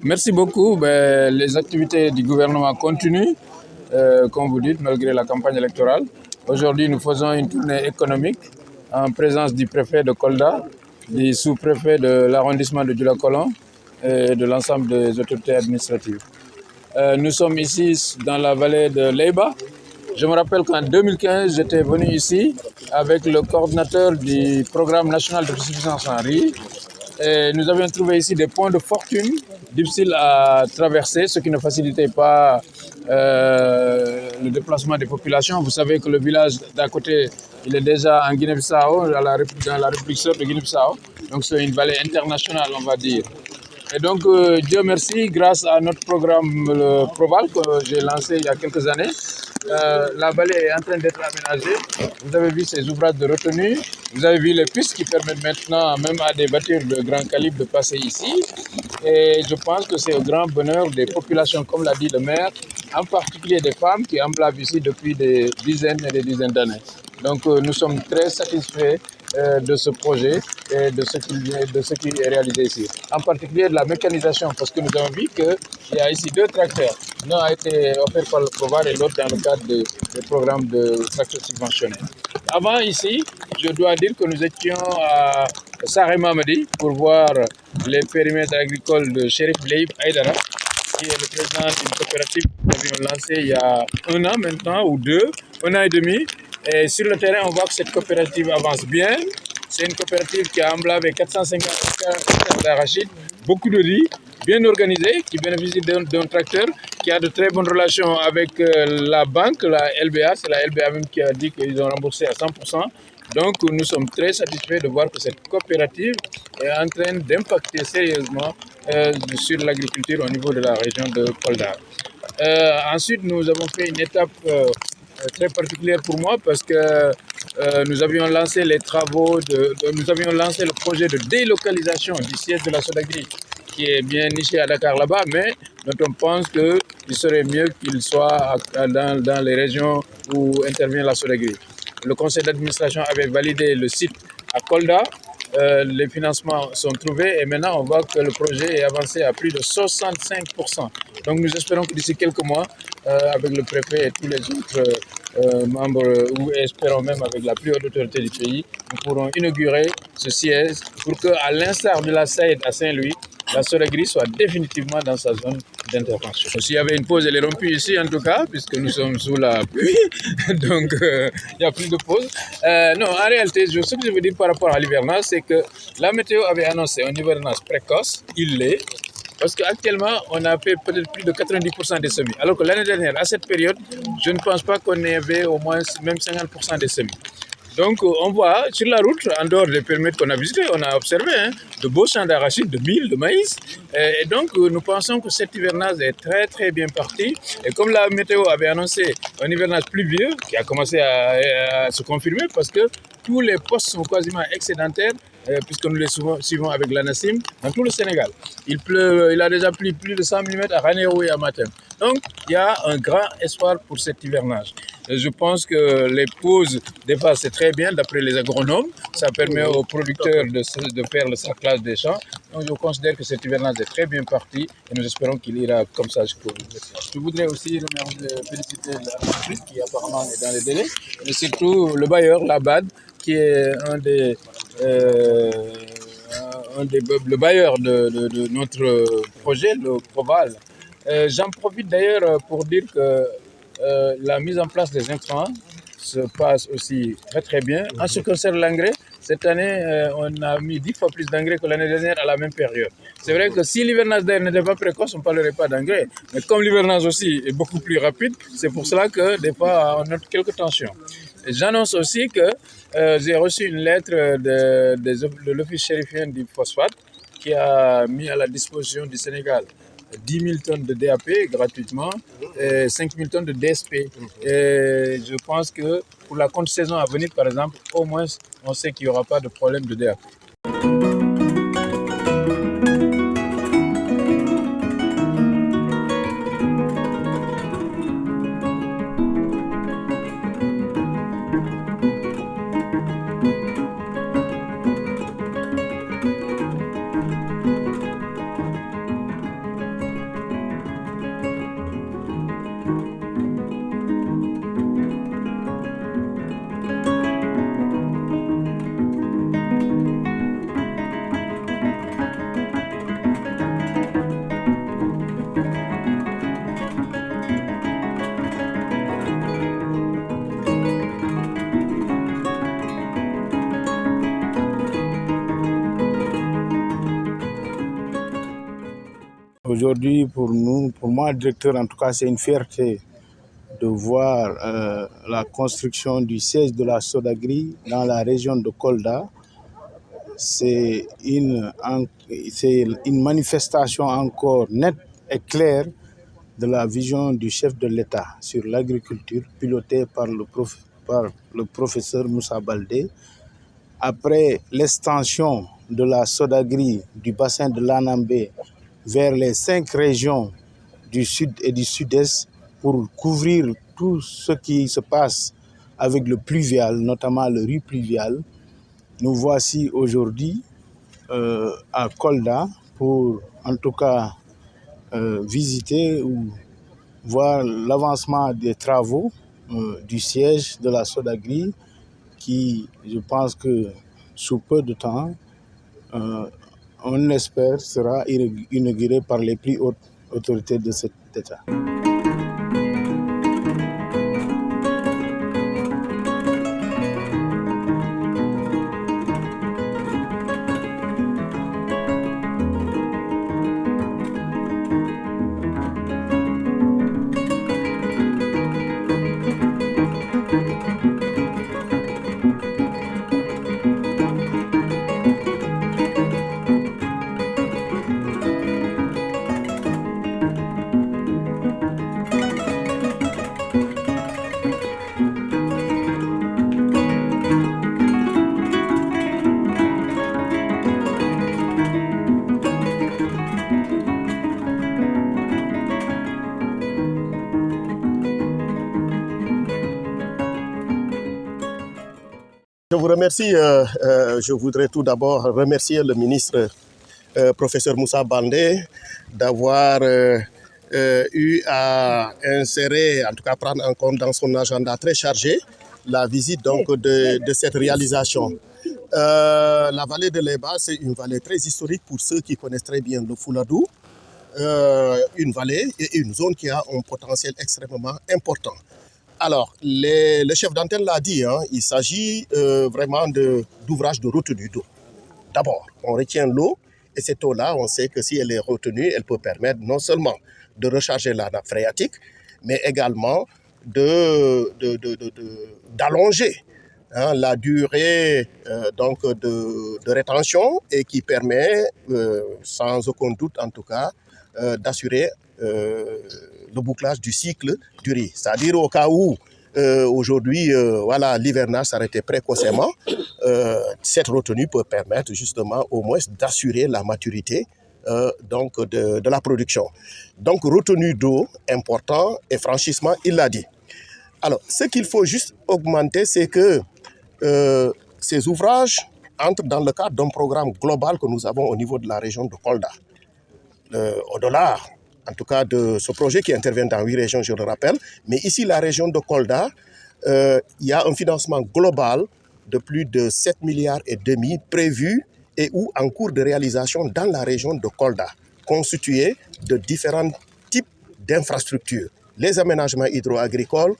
Merci beaucoup. Les activités du gouvernement continuent, comme vous dites, malgré la campagne électorale. Aujourd'hui, nous faisons une tournée économique en présence du préfet de Kolda, du sous-préfet de l'arrondissement de Dioula-Colon et de l'ensemble des autorités administratives. Nous sommes ici dans la vallée de Leyba. Je me rappelle qu'en 2015, j'étais venu ici avec le coordinateur du programme national de suffisance en riz. Et nous avions trouvé ici des points de fortune difficiles à traverser, ce qui ne facilitait pas le déplacement des populations. Vous savez que le village d'à côté, il est déjà en Guinée-Bissau, dans la République sœur de Guinée-Bissau. Donc c'est une vallée internationale, on va dire. Et donc, Dieu merci, grâce à notre programme, le Proval, que j'ai lancé il y a quelques années, la vallée est en train d'être aménagée. Vous avez vu ces ouvrages de retenue. Vous avez vu les pistes qui permettent maintenant même à des voitures de grand calibre de passer ici. Et je pense que c'est au grand bonheur des populations, comme l'a dit le maire, en particulier des femmes qui emblavent ici depuis des dizaines et des dizaines d'années. Donc nous sommes très satisfaits de ce projet et de ce qui est réalisé ici. En particulier de la mécanisation, parce que nous avons vu qu'il y a ici deux tracteurs. L'un a été offert par le Proval et l'autre dans le cadre des programmes de tracteurs subventionnés. Avant ici, je dois dire que nous étions à Saré Mamadi pour voir les périmètres agricoles de Chérif Leib Aïdara, qui est le président d'une coopérative que nous avions lancée il y a un an maintenant, ou deux, un an et demi. Et sur le terrain, on voit que cette coopérative avance bien. C'est une coopérative qui a emblavé 450 hectares d'arachides, beaucoup de riz, bien organisé, qui bénéficie d'un tracteur, qui a de très bonnes relations avec la banque, la LBA. C'est la LBA même qui a dit qu'ils ont remboursé à 100%. Donc nous sommes très satisfaits de voir que cette coopérative est en train d'impacter sérieusement sur l'agriculture au niveau de la région de Kolda. Ensuite, nous avons fait une étape très particulière pour moi parce que nous avions lancé les travaux, nous avions lancé le projet de délocalisation du siège de la Sodagri qui est bien niché à Dakar là-bas, mais dont on pense qu'il serait mieux qu'il soit dans les régions où intervient la Sodagri. Le conseil d'administration avait validé le site à Kolda. Les financements sont trouvés et maintenant on voit que le projet est avancé à plus de 65%. Donc nous espérons que d'ici quelques mois, avec le préfet et tous les autres membres, ou espérons même avec la plus haute autorité du pays, nous pourrons inaugurer ce siège pour qu'à l'instar de la SAID à Saint-Louis, la Sodagri soit définitivement dans sa zone d'intervention. S'il y avait une pause, elle est rompue ici en tout cas, puisque nous sommes sous la pluie, donc il n'y a plus de pause. Non, en réalité, ce que je veux dire par rapport à l'hivernage, c'est que la météo avait annoncé un hivernage précoce, il l'est, parce qu'actuellement, on a fait peut-être plus de 90% des semis. Alors que l'année dernière, à cette période, je ne pense pas qu'on avait au moins même 50% des semis. Donc, on voit sur la route, en dehors des périmètres qu'on a visités, on a observé de beaux champs d'arachides, de mil, de maïs. Et donc, nous pensons que cet hivernage est très, très bien parti. Et comme la météo avait annoncé un hivernage pluvieux, qui a commencé à se confirmer, parce que tous les postes sont quasiment excédentaires, puisque nous les suivons avec l'ANACIM, dans tout le Sénégal. Il a déjà plu plus de 100 mm à Ranérou et à Matem. Donc, il y a un grand espoir pour cet hivernage. Je pense que les pauses, des fois, c'est très bien d'après les agronomes. Ça permet aux producteurs de faire le sarclage des champs. Donc, je considère que cet hivernage est très bien parti et nous espérons qu'il ira comme ça jusqu'au bout. Je voudrais aussi féliciter l'entreprise qui apparemment est dans les délais, mais surtout le bailleur, la BAD, qui est le bailleur de notre projet, le Proval. J'en profite d'ailleurs pour dire que la mise en place des intrants se passe aussi très très bien. En ce qui concerne l'engrais, cette année, on a mis 10 fois plus d'engrais que l'année dernière à la même période. C'est vrai que si l'hivernage d'ailleurs n'était pas précoce, on ne parlerait pas d'engrais. Mais comme l'hivernage aussi est beaucoup plus rapide, c'est pour cela que des fois on note quelques tensions. J'annonce aussi que j'ai reçu une lettre de l'office chérifien du phosphate qui a mis à la disposition du Sénégal 10 000 tonnes de DAP gratuitement et 5 000 tonnes de DSP. Et je pense que pour la contre-saison à venir, par exemple, au moins, on sait qu'il n'y aura pas de problème de DAP. Aujourd'hui, pour moi, directeur, en tout cas, c'est une fierté de voir la construction du siège de la Sodagri dans la région de Kolda. C'est une manifestation encore nette et claire de la vision du chef de l'État sur l'agriculture, pilotée par le professeur Moussa Baldé. Après l'extension de la Sodagri du bassin de l'Anambé vers les 5 régions du sud et du sud-est pour couvrir tout ce qui se passe avec le pluvial, notamment le riz pluvial, nous voici aujourd'hui à Kolda pour en tout cas visiter ou voir l'avancement des travaux du siège de la Sodagri qui, je pense que sous peu de temps, on espère, sera inauguré par les plus hautes autorités de cet État. Je vous remercie. Je voudrais tout d'abord remercier le ministre professeur Moussa Baldé d'avoir eu à insérer, en tout cas prendre en compte dans son agenda très chargé, la visite donc de cette réalisation. La vallée de l'Eba, c'est une vallée très historique pour ceux qui connaissent très bien le Fouladou. Une vallée et une zone qui a un potentiel extrêmement important. Alors, le chef d'antenne l'a dit, hein, il s'agit vraiment d'ouvrages de retenue d'eau. D'abord, on retient l'eau et cette eau-là, on sait que si elle est retenue, elle peut permettre non seulement de recharger la nappe phréatique, mais également d'allonger la durée donc de rétention et qui permet, sans aucun doute en tout cas, d'assurer le bouclage du cycle du riz. C'est-à-dire au cas où aujourd'hui voilà, l'hivernage s'arrêtait précocement, cette retenue peut permettre justement au moins d'assurer la maturité donc de la production. Donc retenue d'eau, important, et franchissement, il l'a dit. Alors, ce qu'il faut juste augmenter, c'est que ces ouvrages entrent dans le cadre d'un programme global que nous avons au niveau de la région de Kolda. Au-delà, en tout cas, de ce projet qui intervient dans 8 régions, je le rappelle, mais ici, la région de Kolda, il y a un financement global de plus de 7,5 milliards prévu et ou en cours de réalisation dans la région de Kolda, constitué de différents types d'infrastructures. Les aménagements hydro-agricoles,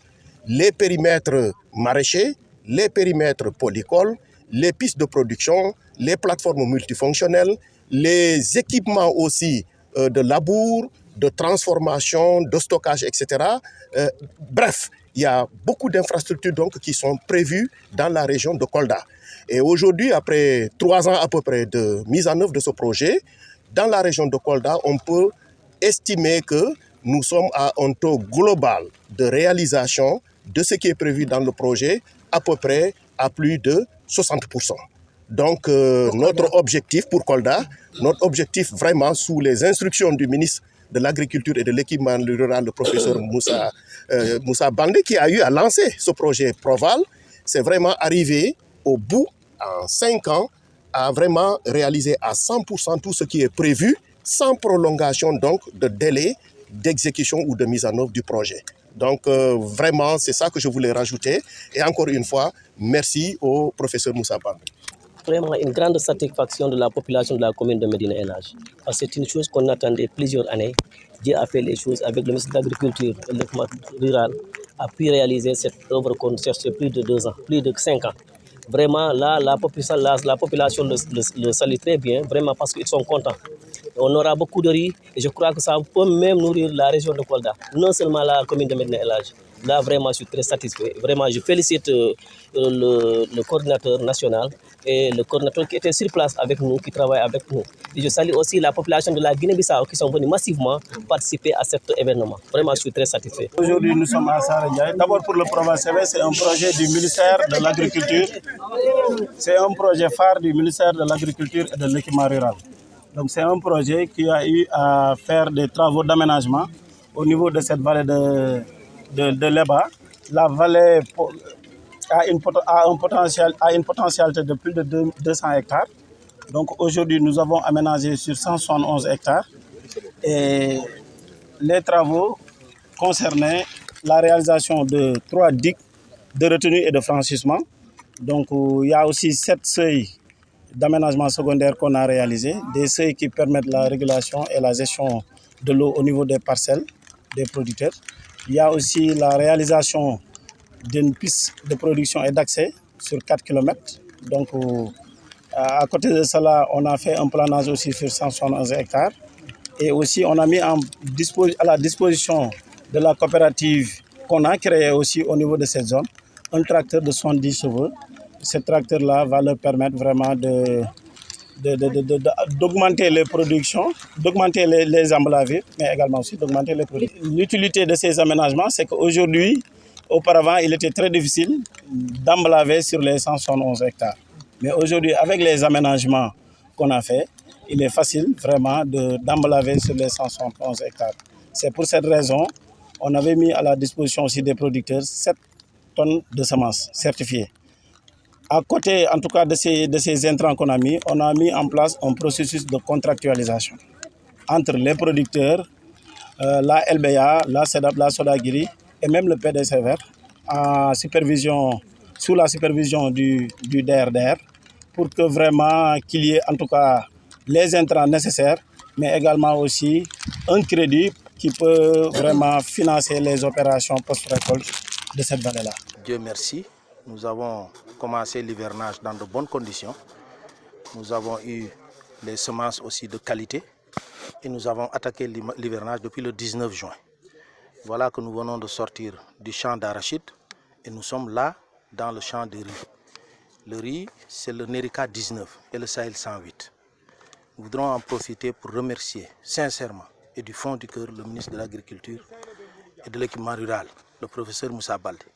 les périmètres maraîchers, les périmètres polycoles, les pistes de production, les plateformes multifonctionnelles, les équipements aussi de labour, de transformation, de stockage, etc. Bref, il y a beaucoup d'infrastructures donc qui sont prévues dans la région de Kolda. Et aujourd'hui, après 3 ans à peu près de mise en œuvre de ce projet, dans la région de Kolda, on peut estimer que nous sommes à un taux global de réalisation de ce qui est prévu dans le projet, à peu près à plus de 60%. Donc, notre objectif pour Kolda, notre objectif vraiment sous les instructions du ministre de l'Agriculture et de l'Équipement rural, le professeur Moussa Baldé, qui a eu à lancer ce projet Proval, c'est vraiment arriver au bout, en 5 ans, à vraiment réaliser à 100% tout ce qui est prévu, sans prolongation donc de délai d'exécution ou de mise en œuvre du projet. Donc vraiment, c'est ça que je voulais rajouter. Et encore une fois, merci au professeur Moussa Baldé. Vraiment une grande satisfaction de la population de la commune de Médina Elhadji. C'est une chose qu'on attendait plusieurs années. Dieu a fait les choses avec le ministre de l'Agriculture et de l'Équipement rural, a pu réaliser cette œuvre qu'on cherchait plus de 2 ans, plus de 5 ans. Vraiment, là, la population le salue très bien, vraiment parce qu'ils sont contents. On aura beaucoup de riz et je crois que ça peut même nourrir la région de Kolda, non seulement la commune de Médina El Hadji. Là, vraiment, je suis très satisfait. Vraiment, je félicite le coordinateur national et le coordinateur qui était sur place avec nous, qui travaille avec nous. Et je salue aussi la population de la Guinée-Bissau qui sont venus massivement participer à cet événement. Vraiment, je suis très satisfait. Aujourd'hui, nous sommes à Saragnaï. D'abord pour le Provence CV, c'est un projet du ministère de l'Agriculture. C'est un projet phare du ministère de l'Agriculture et de l'équipement rural. Donc c'est un projet qui a eu à faire des travaux d'aménagement au niveau de cette vallée de l'Eba. La vallée a une potentialité de plus de 200 hectares. Donc aujourd'hui, nous avons aménagé sur 171 hectares. Et les travaux concernaient la réalisation de 3 digues de retenue et de franchissement. Donc il y a aussi 7 seuils d'aménagement secondaire qu'on a réalisés, des seuils qui permettent la régulation et la gestion de l'eau au niveau des parcelles des producteurs. Il y a aussi la réalisation d'une piste de production et d'accès sur 4 km. Donc à côté de cela, on a fait un planage aussi sur 171 hectares. Et aussi, on a mis à la disposition de la coopérative qu'on a créée aussi au niveau de cette zone, un tracteur de 70 chevaux. Ce tracteur-là va leur permettre vraiment d'augmenter les productions, d'augmenter les emblavures, mais également aussi d'augmenter les produits. L'utilité de ces aménagements, c'est qu'aujourd'hui, auparavant, il était très difficile d'emblaver sur les 171 hectares. Mais aujourd'hui, avec les aménagements qu'on a fait, il est facile vraiment d'emblaver sur les 171 hectares. C'est pour cette raison on avait mis à la disposition aussi des producteurs 7 tonnes de semences certifiées. À côté, en tout cas, de ces intrants qu'on a mis, on a mis en place un processus de contractualisation entre les producteurs, la LBA, la SEDAP, la Sodagiri et même le PDCVR, sous la supervision du DRDR, pour que vraiment qu'il y ait en tout cas les intrants nécessaires, mais également aussi un crédit qui peut vraiment financer les opérations post-récolte de cette vallée-là. Dieu merci, nous avons commencé l'hivernage dans de bonnes conditions. Nous avons eu les semences aussi de qualité et nous avons attaqué l'hivernage depuis le 19 juin. Voilà que nous venons de sortir du champ d'arachide et nous sommes là dans le champ de riz. Le riz, c'est le Nerica 19 et le Sahel 108. Nous voudrons en profiter pour remercier sincèrement et du fond du cœur le ministre de l'Agriculture et de l'équipement rural, le professeur Moussa Baldé,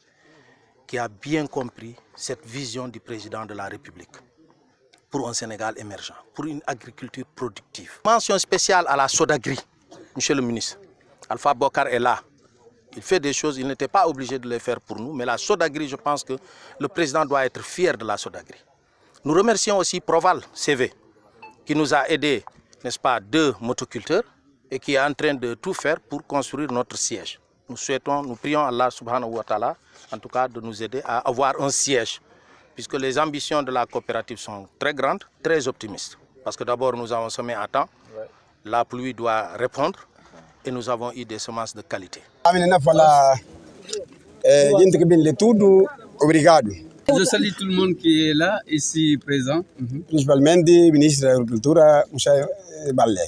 qui a bien compris cette vision du président de la République pour un Sénégal émergent, pour une agriculture productive. Mention spéciale à la Sodagri, monsieur le ministre. Alpha Bokar est là. Il fait des choses, il n'était pas obligé de les faire pour nous, mais la Sodagri, je pense que le président doit être fier de la Sodagri. Nous remercions aussi Proval CV, qui nous a aidés, n'est-ce pas, 2 motoculteurs et qui est en train de tout faire pour construire notre siège. Nous prions Allah subhanahu wa ta'ala, en tout cas, de nous aider à avoir un siège, puisque les ambitions de la coopérative sont très grandes, très optimistes. Parce que d'abord, nous avons semé à temps, la pluie doit répondre, et nous avons eu des semences de qualité. Je salue tout le monde qui est là, ici présent. Principalement le ministre de l'Agriculture, Moussa Baldé.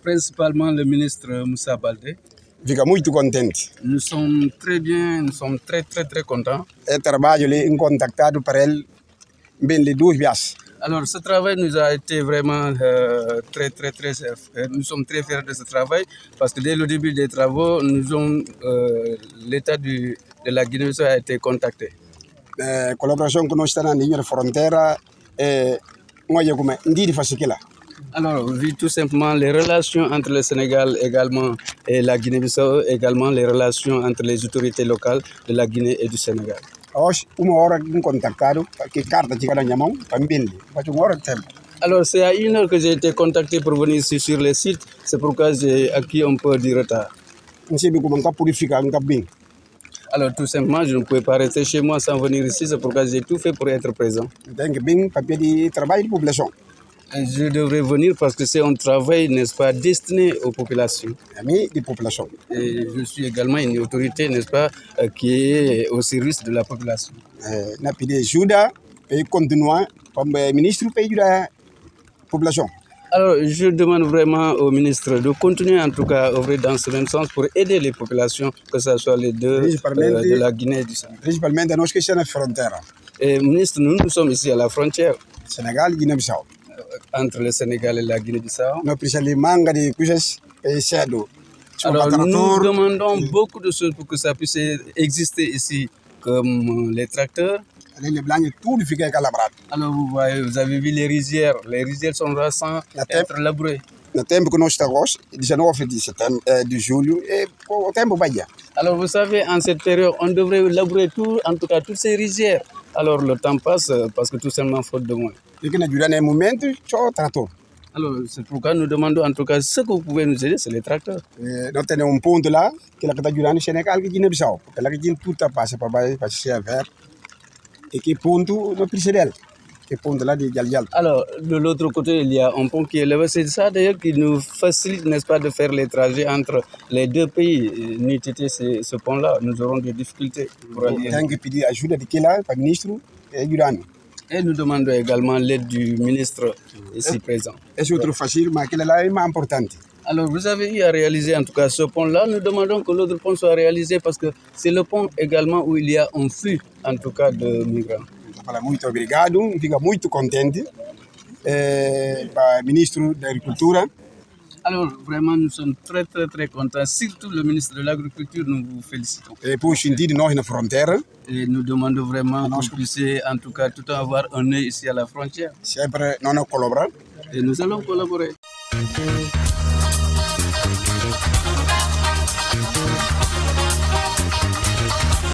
Principalement le ministre Moussa Baldé. Fica muito contente. Nous sommes très bien, nous sommes très contents. E trabalho em contactado para ele bem de 2 vezes. Alors ce travail nous a été vraiment nous sommes très fiers de ce travail parce que dès le début des travaux, l'État de la Guinée-Bissau a été contacté. Collaboration que nous avons dans la frontière et moi je comme ndi fasikila. Alors, vu tout simplement les relations entre le Sénégal également et la Guinée-Bissau, également les relations entre les autorités locales de la Guinée et du Sénégal. Alors, c'est à 1 heure que j'ai été contacté pour venir ici sur les sites, c'est pourquoi j'ai acquis un peu du retard. Alors, tout simplement, je ne pouvais pas rester chez moi sans venir ici, c'est pourquoi j'ai tout fait pour être présent. Je devrais venir parce que c'est un travail, n'est-ce pas, destiné aux populations. Et je suis également une autorité, n'est-ce pas, qui est au service de la population. Et continuer comme ministre pays de la population. Alors, je demande vraiment au ministre de continuer en tout cas à œuvrer dans ce même sens pour aider les populations, que ce soit les deux de la Guinée et du Sénégal. Principalmente nós que estamos na fronteira. Et ministre, nous sommes ici à la frontière Sénégal e Guiné-Bissau. entre le Sénégal et la Guinée-Bissau. Nós precisamos de manga de coisas cedo. Alors, nous demandons beaucoup de choses pour que ça puisse exister ici, comme les tracteurs. Tudo fica calabrado. Alors, vous avez vu les rizières. Les rizières sont là sans être labourées. No tempo que nós estamos, 19 de setembro, de julho, o tempo vai. Alors, vous savez, en cette période, on devrait labourer tout, en tout cas toutes ces rizières. Alors, le temps passe parce que tout simplement faute de moins. E que na durante un momento, só trator. Alors, c'est pourquoi nous demandons en tout cas ce que vous pouvez nous aider, c'est les tracteurs. Nós temos ponto lá, que está durante o Sénégal e Guiné-Bissau. Ela que tem tudo a passar para ser vert. Et que ponto não precisa dela. Que ponto là de Dial. Alors, de l'autre côté, il y a un pont qui est levé. C'est ça d'ailleurs qui nous facilite, n'est-ce pas, de faire les trajets entre les deux pays. N'eût été ce pont-là, nous aurons des difficultés pour aller. Tem que pedir ajuda de que lá, para o ministro, Et nous demandons également l'aide du ministre ici présent. Esse outro facile, mas aquele lá é mais importante. Alors, vous avez eu à réaliser en tout cas ce pont-là. Nous demandons que l'autre pont soit réalisé parce que c'est le pont également où il y a un flux, en tout cas, de migrants. Muito obrigado, fica muito contente para o ministro da Agricultura. Alors, vraiment, nous sommes très, très, très contents. Surtout le ministre de l'Agriculture, nous vous félicitons. Et pour sentir nós na fronteira. Et nous demandons vraiment que vous puissiez, en tout cas, tout le temps avoir un œil ici à la frontière. Sempre nós collaboramos. Et nous allons collaborer.